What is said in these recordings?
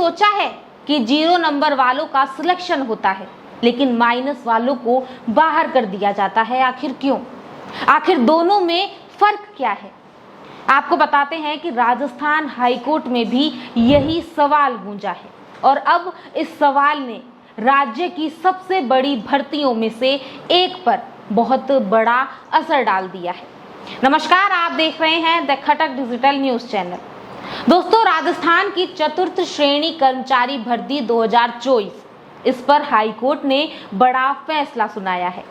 सोचा है कि 0 नंबर वालों का सिलेक्शन होता है लेकिन माइनस वालों को बाहर कर दिया जाता है? आखिर क्यों? आखिर दोनों में फर्क क्या है? आपको बताते हैं कि राजस्थान हाईकोर्ट में भी यही सवाल गूंजा है और अब इस सवाल ने राज्य की सबसे बड़ी भर्तियों में से एक पर बहुत बड़ा असर डाल दिया है। नमस्कार, आप देख रहे हैं the Khatak digital news channel. दोस्तों, राजस्थान की चतुर्थ श्रेणी कर्मचारी भर्ती 2024, इस पर हाईकोर्ट ने बड़ा फैसला सुनाया है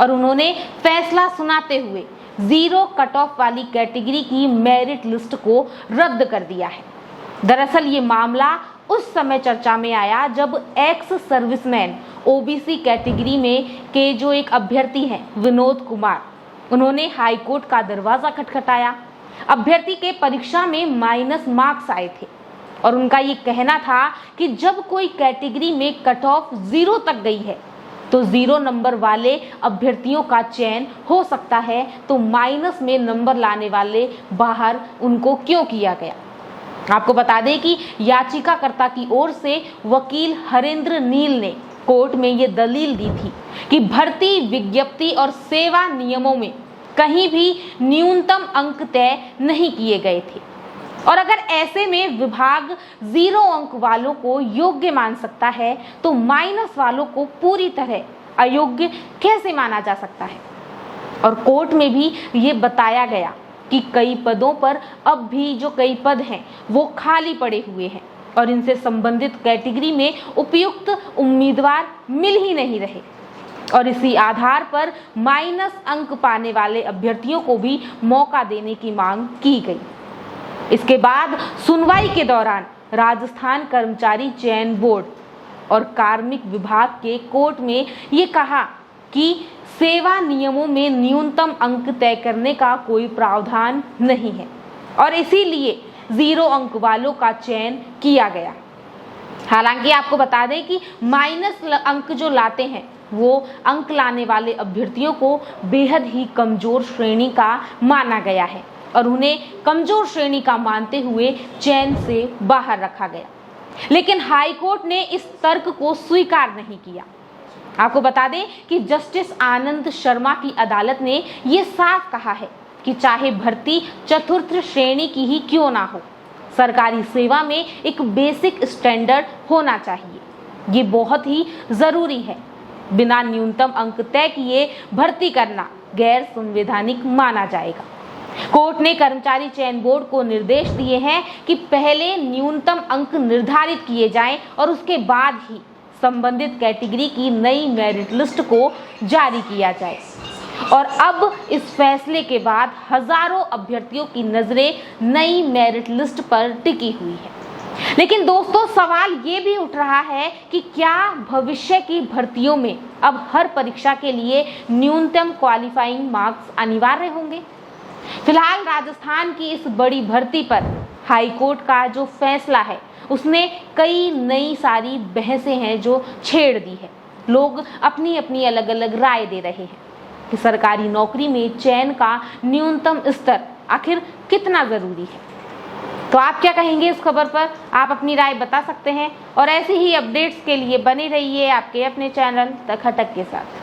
और उन्होंने फैसला सुनाते हुए 0 कट ऑफ वाली कैटेगरी की मेरिट लिस्ट को रद्द कर दिया है। दरअसल ये मामला उस समय चर्चा में आया जब एक्स सर्विसमैन ओबीसी कैटेगरी में के जो एक अभ्यर्थी हैं विनोद कुमार, उन्होंने हाईकोर्ट का दरवाजा खटखटाया। अभ्यर्थी के परीक्षा में माइनस मार्क्स आए थे और उनका ये कहना था कि जब कोई कैटेगरी में कट ऑफ 0 तक गई है तो 0 नंबर वाले अभ्यर्थियों का चयन हो सकता है, तो माइनस में नंबर लाने वाले बाहर उनको क्यों किया गया। आपको बता दें कि याचिकाकर्ता की ओर से वकील हरेंद्र नील ने कोर्ट में ये दलील दी थी कि भर्ती विज्ञप्ति और सेवा नियमों में कहीं भी न्यूनतम अंक तय नहीं किए गए थे और अगर ऐसे में विभाग 0 अंक वालों को योग्य मान सकता है तो माइनस वालों को पूरी तरह अयोग्य कैसे माना जा सकता है। और कोर्ट में भी ये बताया गया कि कई पदों पर अब भी जो कई पद हैं वो खाली पड़े हुए हैं और इनसे संबंधित कैटेगरी में उपयुक्त उम्मीदवार मिल ही नहीं रहे और इसी आधार पर माइनस अंक पाने वाले अभ्यर्थियों को भी मौका देने की मांग की गई। इसके बाद सुनवाई के दौरान राजस्थान कर्मचारी चयन बोर्ड और कार्मिक विभाग के कोर्ट में ये कहा कि सेवा नियमों में न्यूनतम अंक तय करने का कोई प्रावधान नहीं है और इसीलिए 0 अंक वालों का चयन किया गया। हालांकि आपको बता दें कि माइनस अंक जो लाते हैं वो अंक लाने वाले अभ्यर्थियों को बेहद ही कमजोर श्रेणी का माना गया है और उन्हें कमजोर श्रेणी का मानते हुए चयन से बाहर रखा गया। लेकिन हाईकोर्ट ने इस तर्क को स्वीकार नहीं किया। आपको बता दें कि जस्टिस आनंद शर्मा की अदालत ने ये साफ कहा है कि चाहे भर्ती चतुर्थ श्रेणी की ही क्यों ना हो, सरकारी सेवा में एक बेसिक स्टैंडर्ड होना चाहिए। ये बहुत ही जरूरी है। बिना न्यूनतम अंक तय किए भर्ती करना गैर संवैधानिक माना जाएगा। कोर्ट ने कर्मचारी चयन बोर्ड को निर्देश दिए हैं कि पहले न्यूनतम अंक निर्धारित किए जाएं और उसके बाद ही संबंधित कैटेगरी की नई मेरिट लिस्ट को जारी किया जाए। और अब इस फैसले के बाद हजारों अभ्यर्थियों की नजरें नई मेरिट लिस्ट पर टिकी हुई है। लेकिन दोस्तों, सवाल ये भी उठ रहा है कि क्या भविष्य की भर्तियों में अब हर परीक्षा के लिए न्यूनतम क्वालिफाइंग मार्क्स अनिवार्य होंगे? फिलहाल राजस्थान की इस बड़ी भर्ती पर हाईकोर्ट का जो फैसला है उसने कई नई सारी बहसें हैं जो छेड़ दी है। लोग अपनी अपनी अलग अलग राय दे रहे हैं कि सरकारी नौकरी में चयन का न्यूनतम स्तर आखिर कितना जरूरी है। तो आप क्या कहेंगे इस खबर पर? आप अपनी राय बता सकते हैं और ऐसी ही अपडेट्स के लिए बने रहिए आपके अपने चैनल द खटक के साथ।